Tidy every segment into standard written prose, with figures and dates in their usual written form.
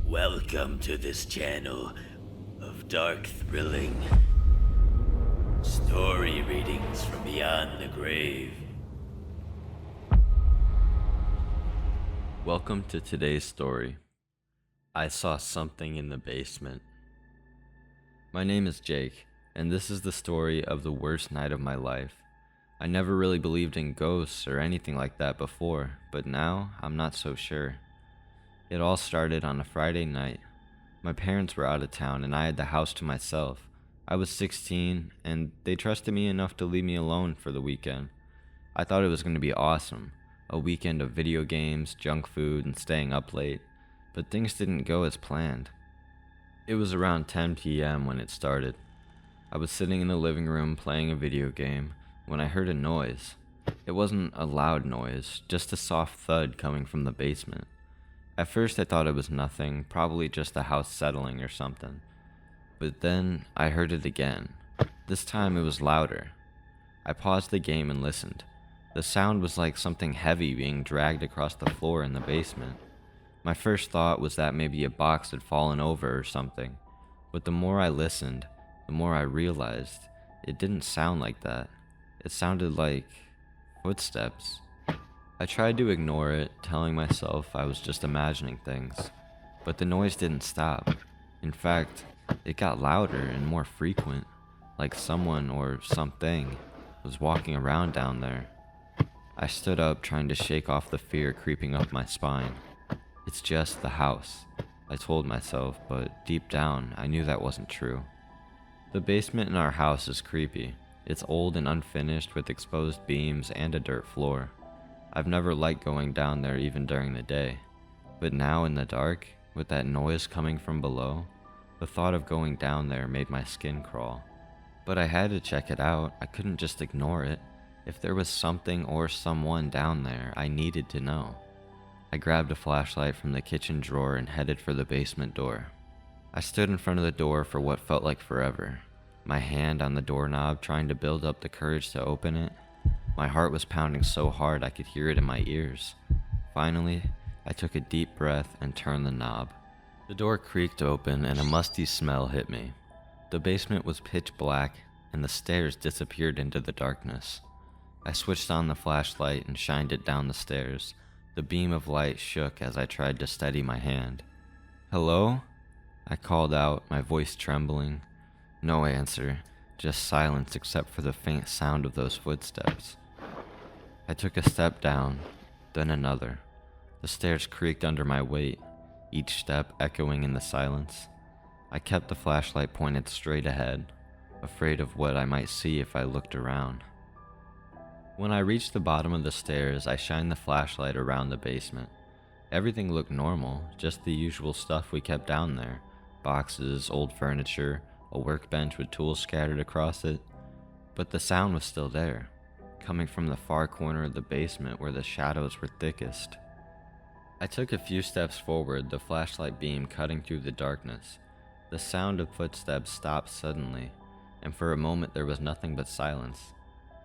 Welcome to this channel of dark, thrilling story readings from beyond the grave. Welcome to today's story. I saw something in the basement. My name is Jake, and this is the story of the worst night of my life. I never really believed in ghosts or anything like that before, but now I'm not so sure. It all started on a Friday night. My parents were out of town and I had the house to myself. I was 16 and they trusted me enough to leave me alone for the weekend. I thought it was going to be awesome. A weekend of video games, junk food, and staying up late. But things didn't go as planned. It was around 10 p.m. when it started. I was sitting in the living room playing a video game when I heard a noise. It wasn't a loud noise, just a soft thud coming from the basement. At first I thought it was nothing, probably just the house settling or something. But then I heard it again. This time it was louder. I paused the game and listened. The sound was like something heavy being dragged across the floor in the basement. My first thought was that maybe a box had fallen over or something. But the more I listened, the more I realized it didn't sound like that. It sounded like footsteps. I tried to ignore it, telling myself I was just imagining things. But the noise didn't stop. In fact, it got louder and more frequent, like someone or something was walking around down there. I stood up, trying to shake off the fear creeping up my spine. It's just the house, I told myself, but deep down, I knew that wasn't true. The basement in our house is creepy. It's old and unfinished with exposed beams and a dirt floor. I've never liked going down there even during the day, but now in the dark, with that noise coming from below, the thought of going down there made my skin crawl. But I had to check it out. I couldn't just ignore it. If there was something or someone down there, I needed to know. I grabbed a flashlight from the kitchen drawer and headed for the basement door. I stood in front of the door for what felt like forever, my hand on the doorknob trying to build up the courage to open it. My heart was pounding so hard I could hear it in my ears. Finally, I took a deep breath and turned the knob. The door creaked open and a musty smell hit me. The basement was pitch black and the stairs disappeared into the darkness. I switched on the flashlight and shined it down the stairs. The beam of light shook as I tried to steady my hand. "Hello?" I called out, my voice trembling. No answer, just silence except for the faint sound of those footsteps. I took a step down, then another. The stairs creaked under my weight, each step echoing in the silence. I kept the flashlight pointed straight ahead, afraid of what I might see if I looked around. When I reached the bottom of the stairs, I shined the flashlight around the basement. Everything looked normal, just the usual stuff we kept down there. Boxes, old furniture, a workbench with tools scattered across it. But the sound was still there, coming from the far corner of the basement where the shadows were thickest. I took a few steps forward, the flashlight beam cutting through the darkness. The sound of footsteps stopped suddenly, and for a moment there was nothing but silence.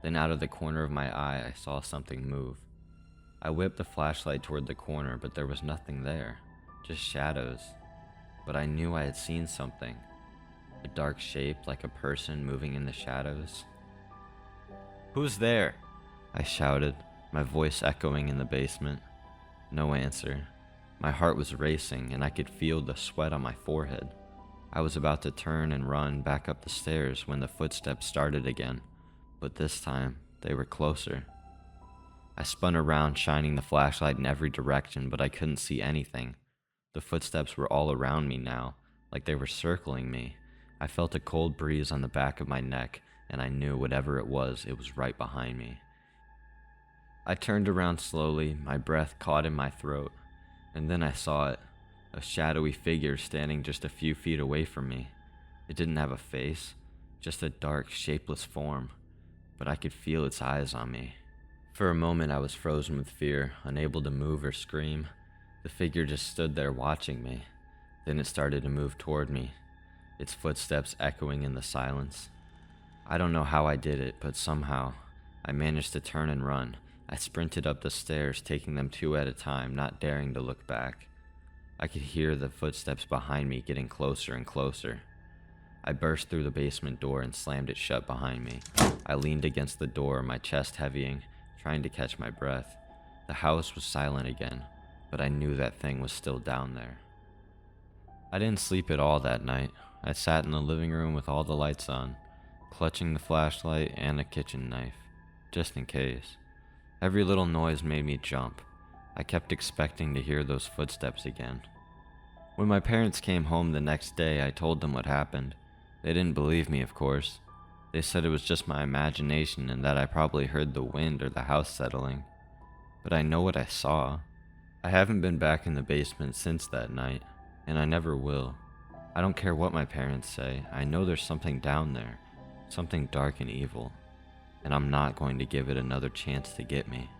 Then out of the corner of my eye, I saw something move. I whipped the flashlight toward the corner, but there was nothing there, just shadows. But I knew I had seen something, a dark shape like a person moving in the shadows. "Who's there?" I shouted, my voice echoing in the basement. No answer. My heart was racing and I could feel the sweat on my forehead. I was about to turn and run back up the stairs when the footsteps started again, but this time they were closer. I spun around, shining the flashlight in every direction, but I couldn't see anything. The footsteps were all around me now, like they were circling me. I felt a cold breeze on the back of my neck, and I knew whatever it was right behind me. I turned around slowly, my breath caught in my throat, and then I saw it, a shadowy figure standing just a few feet away from me. It didn't have a face, just a dark, shapeless form, but I could feel its eyes on me. For a moment I was frozen with fear, unable to move or scream. The figure just stood there watching me. Then it started to move toward me, its footsteps echoing in the silence. I don't know how I did it, but somehow I managed to turn and run. I sprinted up the stairs, taking them two at a time, not daring to look back. I could hear the footsteps behind me getting closer and closer. I burst through the basement door and slammed it shut behind me. I leaned against the door, my chest heavying, trying to catch my breath. The house was silent again, but I knew that thing was still down there. I didn't sleep at all that night. I sat in the living room with all the lights on, clutching the flashlight and a kitchen knife, just in case. Every little noise made me jump. I kept expecting to hear those footsteps again. When my parents came home the next day, I told them what happened. They didn't believe me, of course. They said it was just my imagination and that I probably heard the wind or the house settling. But I know what I saw. I haven't been back in the basement since that night, and I never will. I don't care what my parents say. I know there's something down there, something dark and evil, and I'm not going to give it another chance to get me.